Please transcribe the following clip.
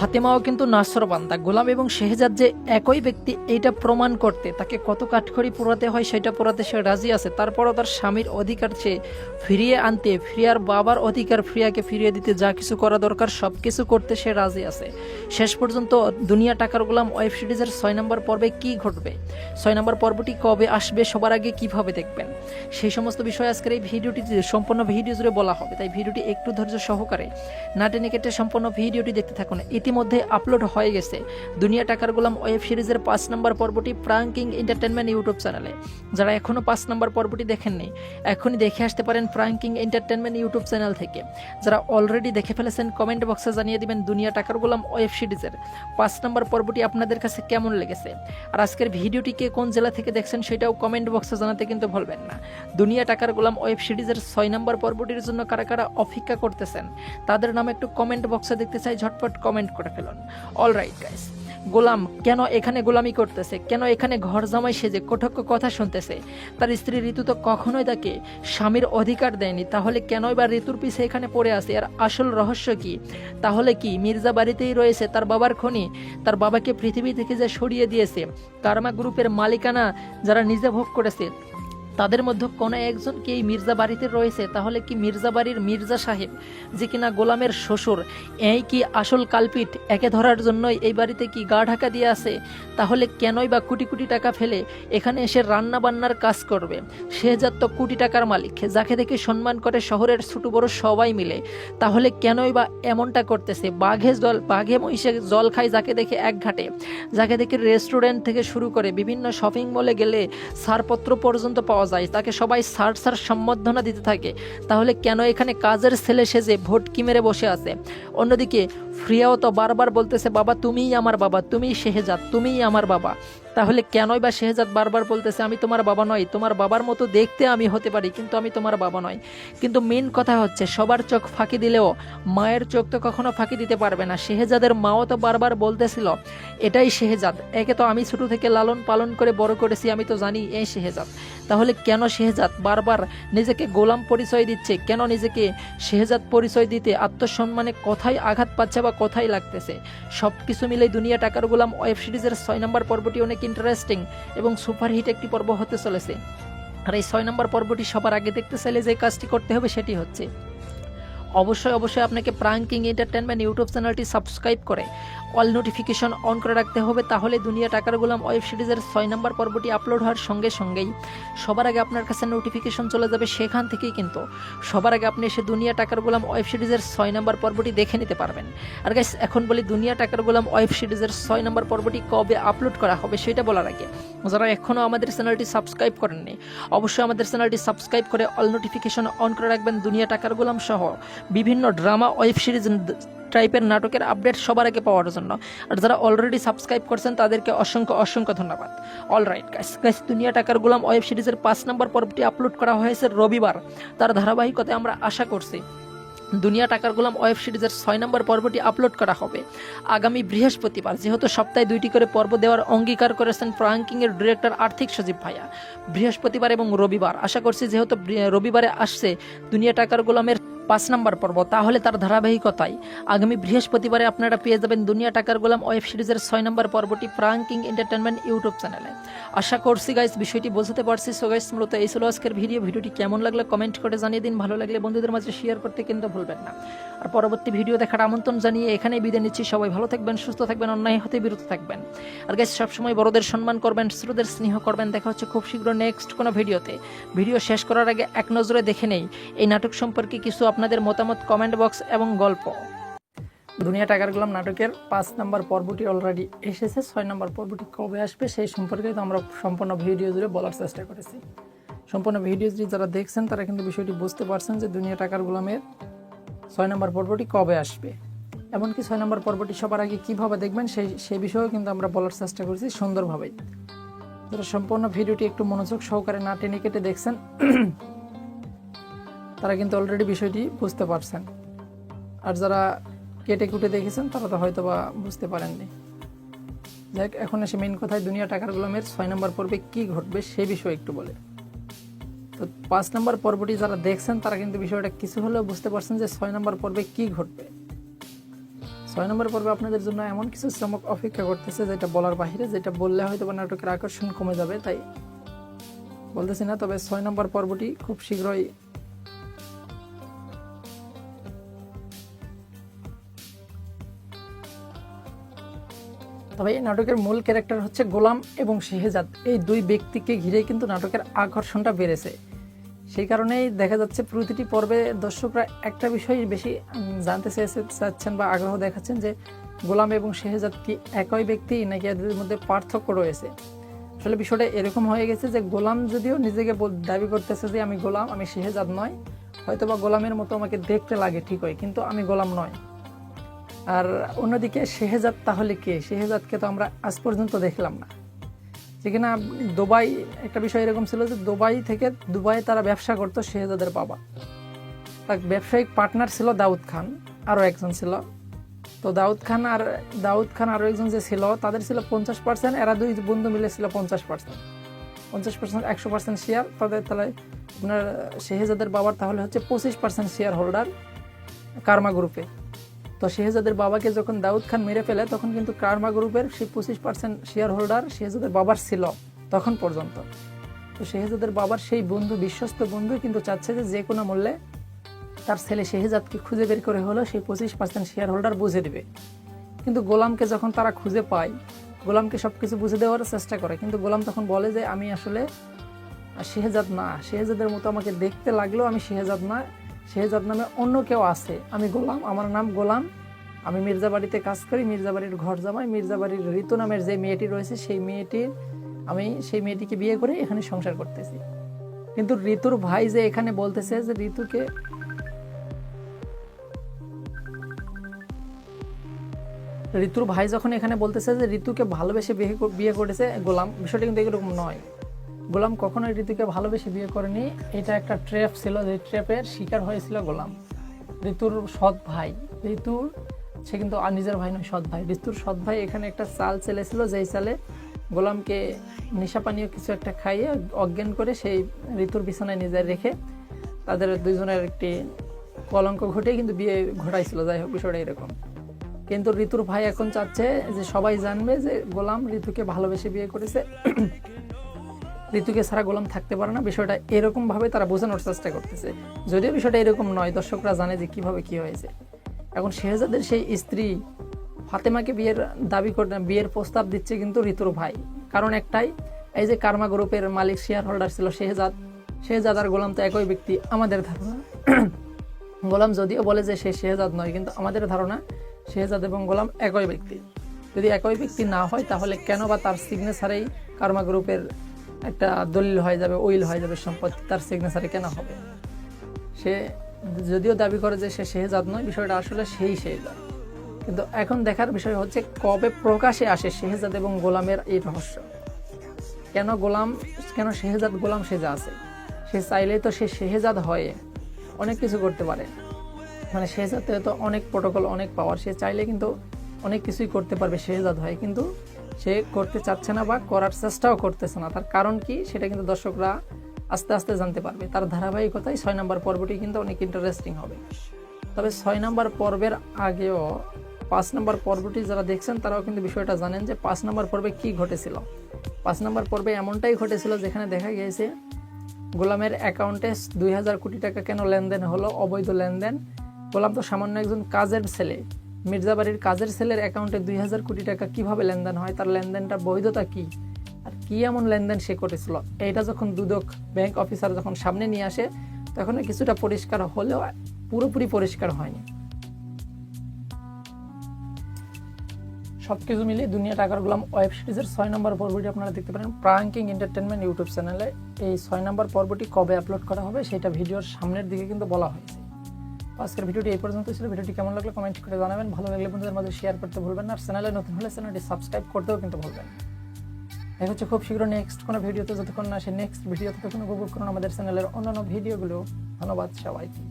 ফাতেমাও কিন্তু নাছরবান্দা। গোলাম এবং শেহজাদ যে একই ব্যক্তি এইটা প্রমাণ করতে তাকে কত কাঠখড়ি পোড়াতে হয় সেটা পোড়াতে সে রাজি আছে। তারপরও তার স্বামীর অধিকার চেয়ে ফিরিয়ে আনতে, ফিরিয়ার বাবার অধিকার ফ্রিয়াকে ফিরিয়ে দিতে যা কিছু করা দরকার সব কিছু করতে সে রাজি আছে। শেষ পর্যন্ত দুনিয়া টাকার গোলাম ওয়েব সিরিজের 6 নম্বর পর্বে কি ঘটবে, 6 নম্বর পর্বটি কবে আসবে, সবার আগে কিভাবে দেখবেন, সেই সমস্ত বিষয় আজকের এই ভিডিওটিতে সম্পূর্ণ ভিডিও জুড়ে বলা হবে। তাই ভিডিওটি একটু ধৈর্য সহকারে না টেনে কেটে সম্পূর্ণ ভিডিওটি দেখতে থাকুন। ইতিমধ্যে আপলোড হয়ে গেছে দুনিয়া টাকার গোলাম ওয়েব সিরিজের 5 নম্বর পর্বটি প্রাঙ্ক কিং এন্টারটেনমেন্ট ইউটিউব চ্যানেলে। যারা এখনো 5 নম্বর পর্বটি দেখেননি এখনই দেখে আসতে পারেন prank king entertainment YouTube channel থেকে। যারা অলরেডি দেখে ফেলেছেন কমেন্ট বক্সে জানিয়ে দিবেন দুনিয়া টাকার গোলাম ওয়েব সিরিজের 5 নম্বর পর্বটি আপনাদের কাছে কেমন লেগেছে। আর আজকের ভিডিওটিকে কোন জেলা থেকে দেখছেন সেটাও কমেন্ট বক্সে জানাতে কিন্তু ভুলবেন না। দুনিয়া টাকার গোলাম ওয়েব সিরিজের 6 নম্বর পর্বটির জন্য কারা কারা অপেক্ষা করতেছেন তাদের নাম একটু কমেন্ট বক্সে দেখতে চাই, ঝটপট কমেন্ট করে ফেলুন। অলরাইট গাইস, গোলাম কেন এখানে গোলামি করতেছে, কেন এখানে ঘর জামাই সেজে কটক্ষ কথা শুনতেছে? তার স্ত্রী ঋতু তো কখনোই তাকে স্বামীর অধিকার দেয়নি, তাহলে কেনই বা ঋতুর পিছে এখানে পড়ে আছে? আর আসল রহস্য কি? তাহলে কি মির্জা বাড়িতেই রয়েছে তার বাবার খনি? তার বাবাকে পৃথিবী থেকে যে সরিয়ে দিয়েছে কারমা গ্রুপের মালিকানা যারা নিজে ভোগ করেছে তাদের মধ্যে কোনো একজন কি এই মির্জা বাড়িতে রয়েছে? তাহলে কি মির্জা বাড়ির মির্জা সাহেব যে কিনা গোলামের শ্বশুর, এই কি আসল কালপিট? একে ধরার জন্যই এই বাড়িতে কি গা ঢাকা দিয়ে আছে? তাহলে কেনই বা কোটি কোটি টাকা ফেলে এখানে এসে রান্না বান্নার কাজ করবে? শেহজাদ তো কোটি টাকার মালিক, যাকে দেখে সম্মান করে শহরের ছোট বড় সবাই মিলে, তাহলে কেনই বা এমনটা করতেছে? বাঘে মহিষে জল খায় যাকে দেখে এক ঘাটে, যাকে দেখে রেস্টুরেন্ট থেকে শুরু করে বিভিন্ন শপিং মলে গেলে ছাড়পত্র পর্যন্ত পাওয়া যায়, তাকে সবাই স্যার স্যার সম্বোধনা দিতে থাকে, তাহলে কেন এখানে কাজের ছেলে সেজে ভোটকি মেরে বসে আছে? অন্যদিকে ফ্রিয়াও তো বারবার বলতেছে বাবা তুমিই আমার বাবা, তুমিই শেহজাদ, তুমিই আমার বাবা। তাহলে কেনই বা শেহজাদ বারবার বলতেছে আমি তোমার বাবা নই, তোমার বাবার মতো দেখতে আমি হতে পারি কিন্তু আমি তোমার বাবা নই? কিন্তু মেন কথা হচ্ছে সবার চোখ ফাঁকি দিলেও মায়ের চোখ তো কখনো ফাঁকি দিতে পারবে না। শেহজাদের মাও তো বারবার বলতেছিল এটাই শেহজাদ, একে তো আমি ছোট থেকে লালন পালন করে বড় করেছি, আমি তো জানি এই শেহজাদ। তাহলে কেন শেহজাদ বারবার নিজেকে গোলাম পরিচয় দিচ্ছে? কেন নিজেকে শেহজাদ পরিচয় দিতে আত্মসম্মানে কোথায় আঘাত পাচ্ছে বা কোথায় লাগতেছে? সব কিছু মিলে দুনিয়া টাকার গোলাম ওয়েব সিরিজের 6 নম্বর পর্বটি অনেক ইন্টারেস্টিং এবং সুপারহিট একটি পর্ব হতে চলেছে। আর এই 6 নম্বর পর্বটি সবার আগে দেখতে চাইলে যে কাজটি করতে হবে সেটি হচ্ছে অবশ্যই আপনাকে প্রাঙ্ক কিং এন্টারটেনমেন্ট ইউটিউব চ্যানেলটি সাবস্ক্রাইব করে অল নোটিফিকেশন অন করে রাখতে হবে। তাহলে দুনিয়া টাকার গোলাম ওয়েব সিরিজের 6 নম্বর পর্বটি আপলোড হওয়ার সঙ্গে সঙ্গেই সবার আগে আপনার কাছে নোটিফিকেশন চলে যাবে। সেখান থেকেই কিন্তু সবার আগে আপনি এসে দুনিয়া টাকার গোলাম ওয়েব সিরিজের 6 নম্বর পর্বটি দেখে নিতে পারবেন। আর গাইস এখন বলি দুনিয়া টাকার গোলাম ওয়েব সিরিজের 6 নম্বর পর্বটি কবে আপলোড করা হবে সেটা বলার আগে যারা এখনও আমাদের চ্যানেলটি সাবস্ক্রাইব করেননি অবশ্যই আমাদের চ্যানেলটি সাবস্ক্রাইব করে অল নোটিফিকেশন অন করে রাখবেন। দুনিয়া টাকার গোলাম সহ বিভিন্ন ড্রামা ওয়েব সিরিজ টাইপের নাটকের আপডেট সবার আগে পাওয়ার জন্য। আর যারা অলরেডি সাবস্ক্রাইব করছেন তাদেরকে অসংখ্য ধন্যবাদ। অলরাইট গাইস, দুনিয়া টাকার গোলাম ওয়েব সিরিজের 5 নম্বর পর্বটি আপলোড করা হয়েছে রবিবার। তার ধারাবাহিকতায় আমরা আশা করছি দুনিয়া টাকার গোলাম ওয়েব সিরিজের 6 নম্বর পর্বটি আপলোড করা হবে আগামী বৃহস্পতিবার। যেহেতু সপ্তাহে 2টি করে পর্ব দেওয়ার অঙ্গীকার করেছেন প্রাঙ্কিং এর ডিরেক্টর আর্থিক সজীব ভাইয়া, বৃহস্পতিবার এবং রবিবার আশা করছি যেহেতু রবিবারে আসছে দুনিয়া টাকার গোলামের 5 নম্বর পর্ব, তাহলে তার ধারাবাহিকতায় আগামী বৃহস্পতিবারে আপনারা পেয়ে যাবেন দুনিয়া টাকার গোলাম ওয়েব সিরিজের 6 নম্বর পর্বটি প্রাঙ্ক কিং এন্টারটেনমেন্ট ইউটিউব চ্যানেলে। আশা করছি গাইস বিষয়টি বোঝাতে পারছি। সো গাইস মূলত এই ছিল আজকের ভিডিওটি কেমন লাগলো কমেন্ট করে জানিয়ে দিন, ভালো লাগলে বন্ধুদের মাঝে শেয়ার করতে কিন্তু ভুলবেন না। আর পরবর্তী ভিডিও দেখার আমন্ত্রণ জানিয়ে এখানেই বিদায় নিচ্ছি। সবাই ভালো থাকবেন, সুস্থ থাকবেন, অন্যায় হতে বিরত থাকবেন। আর গাইস সবসময় বড়দের সম্মান করবেন, ছোটদের স্নেহ করবেন। দেখা হচ্ছে খুব শীঘ্র নেক্সট কোনো ভিডিওতে। ভিডিও শেষ করার আগে এক নজরে দেখে নেই এই নাটক সম্পর্কে কিছু আপনাদের মতামত কমেন্ট বক্স এবং গল্প। দুনিয়া টাকার গোলাম নাটকের 5 নম্বর পর্বটি অলরেডি এসেছে, 6 নম্বর পর্বটি কবে আসবে সেই সম্পর্কে তো আমরা সম্পূর্ণ ভিডিও জুড়ে বলার চেষ্টা করেছি। সম্পূর্ণ ভিডিও জুড়ে যারা দেখছেন তারা কিন্তু বিষয়টি বুঝতে পারছেন যে দুনিয়া টাকার গোলামের 6 নম্বর পর্বটি কবে আসবে, এমনকি 6 নম্বর পর্বটি সবার আগে কীভাবে দেখবেন সেই বিষয়েও কিন্তু আমরা বলার চেষ্টা করেছি সুন্দরভাবেই। যারা সম্পূর্ণ ভিডিওটি একটু মনোযোগ সহকারে না টেনে কেটে দেখছেন তারা কিন্তু অলরেডি বিষয়টি বুঝতে পারছেন, আর যারা কেটে কুটে দেখেছেন তারা তো হয়তো বা বুঝতে পারেননি। যাই হোক, এখন এসে মেন কথায় দুনিয়া টাকার গোলামের 6 নম্বর পর্বে কী ঘটবে সে বিষয়ে একটু বলে। তো 5 নম্বর পর্বটি যারা দেখছেন তারা কিন্তু বিষয়টা কিছু হলেও বুঝতে পারছেন যে 6 নম্বর পর্বে কি ঘটবে। 6 নম্বর পর্বে আপনাদের জন্য এমন কিছু চমক অপেক্ষা করতেছে যেটা বলার বাহিরে, যেটা বললে হয়তো বা নাটকের আকর্ষণ কমে যাবে, তাই বলতেছি না। তবে 6 নম্বর পর্বটি খুব শীঘ্রই তবে এই নাটকের মূল ক্যারেক্টার হচ্ছে গোলাম এবং শেহজাদ। এই দুই ব্যক্তিকে ঘিরে কিন্তু নাটকের আকর্ষণটা বেড়েছে। সেই কারণেই দেখা যাচ্ছে প্রতিটি পর্বে দর্শকরা একটা বিষয় বেশি জানতে চাচ্ছেন বা আগ্রহ দেখাচ্ছেন যে গোলাম এবং শেহজাদ কি একই ব্যক্তি নাকি এদের মধ্যে পার্থক্য রয়েছে। আসলে বিষয়টা এরকম হয়ে গেছে যে গোলাম যদিও নিজেকে দাবি করতেছে যে আমি গোলাম, আমি শেহজাদ নয়, হয়তো বা গোলামের মতো আমাকে দেখতে লাগে ঠিকই, কিন্তু আমি গোলাম নয়। আর অন্যদিকে শেহজাদ তাহলে কে? শেহজাদকে তো আমরা আজ পর্যন্ত দেখলাম না। যেখানে দুবাই একটা বিষয় এরকম ছিল যে দুবাইয়ে তারা ব্যবসা করতো শেহজাদের বাবা, তার ব্যবসায়িক পার্টনার ছিল দাউদ খান, আরও একজন ছিল। তো দাউদ খান আরও একজন যে ছিল তাদের ছিল 50%, এরা দুই বন্ধু মিলে ছিল 50%, 100% শেয়ার তাদের। তাহলে আপনার শেহজাদের বাবার তাহলে হচ্ছে 25% শেয়ার হোল্ডার কার্মা গ্রুপে। তো শেহজাদের বাবাকে যখন দাউদ খান মেরে ফেলে তখন কিন্তু কার্মা গ্রুপের সেই 25% শেয়ার হোল্ডার শেহজাদের বাবার ছিল তখন পর্যন্ত। তো শেহজাদের বাবার সেই বন্ধু, বিশ্বস্ত বন্ধু কিন্তু চাচ্ছে যে কোনো মূল্যে তার ছেলে শেহজাদকে খুঁজে বের করে হলো সেই 25% শেয়ার হোল্ডার বুঝে দিবে। কিন্তু গোলামকে যখন তারা খুঁজে পায়, গোলামকে সবকিছু বুঝে দেওয়ার চেষ্টা করে, কিন্তু গোলাম তখন বলে যে আমি আসলে শেহজাদ না, শেহজাদের মতো আমাকে দেখতে লাগলেও আমি শেহজাদ না, শেহজাদ নামে অন্য কেউ আছে, আমি গোলাম, আমার নাম গোলাম, আমি মির্জাবাড়িতে কাজ করি, মির্জাবাড়ির ঘর জামাই, মির্জাবাড়ির ঋতু নামের যে মেয়েটি রয়েছে আমি সেই মেয়েটিকে বিয়ে করে এখানে সংসার করতেছি। কিন্তু ঋতুর ভাই যে এখানে বলতেছে যে ঋতুর ভাই যখন এখানে বলতেছে যে ঋতুকে ভালোবেসে বিয়ে করেছে গোলাম, বিষয়টা কিন্তু এরকম নয়। গোলাম কখনোই ঋতুকে ভালোবেসে বিয়ে করেনি, এটা একটা ট্র্যাপ ছিল, যে ট্র্যাপের শিকার হয়েছিল গোলাম। ঋতুর সৎ ভাই, সে কিন্তু আর নিজের ভাই নয়, সৎ ভাই। ঋতুর সৎ ভাই এখানে একটা চাল চেলেছিল, যেই চালে গোলামকে নেশা পানীয় কিছু একটা খাইয়ে অজ্ঞান করে সেই ঋতুর বিছানায় নিজে রেখে তাদের দুইজনের একটি কলঙ্ক ঘটে কিন্তু বিয়ে ঘটাইছিল। যাই হোক, বিষয়টা এরকম। কিন্তু ঋতুর ভাই এখন চাচ্ছে যে সবাই জানবে যে গোলাম ঋতুকে ভালোবেসে বিয়ে করেছে, ঋতুকে ছাড়া গোলাম থাকতে পারে না। বিষয়টা এরকম ভাবে তারা বোঝানোর চেষ্টা করতেছে, যদিও বিষয়টা এরকম নয়, দর্শকরা জানে যে কিভাবে কি হয়েছে। এখন শেহজাদের সেই স্ত্রী ফাতেমাকে বিয়ের প্রস্তাব দিচ্ছে কিন্তু ঋতুর ভাই, কারণ একটাই, এই যে কার্মা গ্রুপের মালিক শেয়ার হোল্ডার ছিল শেহজাদ আর গোলাম তো একই ব্যক্তি। আমাদের ধারণা গোলাম যদিও বলে যে সে শেহজাদ নয়, কিন্তু আমাদের ধারণা শেহজাদ এবং গোলাম একই ব্যক্তি। যদি একই ব্যক্তি না হয় তাহলে কেন বা তার সিগনেচারেই কার্মা গ্রুপের একটা দলিল হয়ে যাবে, উইল হয়ে যাবে, সম্পত্তি তার সিগনেচারে কেন হবে? সে যদিও দাবি করে যে সে শেহজাদ নয়, বিষয়টা আসলে সেই শেহজাদ। কিন্তু এখন দেখার বিষয় হচ্ছে কবে প্রকাশে আসে শেহজাদ এবং গোলামের এই রহস্য। কেন শেহজাদ গোলাম সেজে আছে? সে চাইলেই তো সে শেহজাদ হয়ে অনেক কিছু করতে পারে, মানে শেহজাদের তো অনেক প্রোটোকল, অনেক পাওয়ার, সে চাইলে কিন্তু অনেক কিছুই করতে পারবে শেহজাদ হয়ে, কিন্তু সে করতে চাচ্ছে না বা করার চেষ্টাও করতেছে না। তার কারণ কি সেটা কিন্তু দর্শকরা আস্তে আস্তে জানতে পারবে। তার ধারাবাহিকতায় 6 নম্বর পর্বটি কিন্তু অনেক ইন্টারেস্টিং হবে। তবে 6 নম্বর পর্বের আগেও 5 নম্বর পর্বটি যারা দেখছেন তারাও কিন্তু বিষয়টা জানেন যে 5 নম্বর পর্বে কি ঘটেছিল। 5 নম্বর পর্বে এমনটাই ঘটেছিল যেখানে দেখা গিয়েছে গোলামের অ্যাকাউন্টে 2000 কোটি টাকা কেন লেনদেন হলো, অবৈধ লেনদেন। গোলাম তো সামান্য একজন কাজের ছেলে, মির্জাবাড়ির কাজের ছেলের অ্যাকাউন্টে 2000 কোটি টাকা কিভাবে লেনদেন হয়, তার লেনদেনটা বৈধতা কি, আর কি এমন লেনদেন সে করেছিল, এইটা যখন দুদক ব্যাংক অফিসার যখন সামনে নিয়ে আসে তখন কিছুটা পরিষ্কার হলেও পুরোপুরি পরিষ্কার হয়নি। সবকিছু মিলিয়ে দুনিয়া টাকার গোলাম ওয়েব সিরিজের 6 নম্বর পর্বটি আপনারা দেখতে পারেন প্রাঙ্কিং এন্টারটেনমেন্ট ইউটিউব চ্যানেলে। এই 6 নম্বর পর্বটি কবে আপলোড করা হবে সেটা ভিডিওর সামনের দিকে কিন্তু বলা হয়েছে। আজকের ভিডিওটি এই পর্যন্ত ছিল। ভিডিওটি কেমন লাগলো কমেন্ট করে জানাবেন, ভালো লাগলে বন্ধুদের মাঝে শেয়ার করতে ভুলবেন না, আর চ্যানেলে নতুন হলে চ্যানেলটি সাবস্ক্রাইব করতেও কিন্তু ভুলবেন না। দেখা হচ্ছে খুব শীঘ্র নেক্সট কোনো ভিডিওতে, যতক্ষণ না আসে নেক্সট ভিডিও ততক্ষণ উপভোগ করুন আমাদের চ্যানেলের অন্যান্য ভিডিওগুলো। ধন্যবাদ সবাইকে।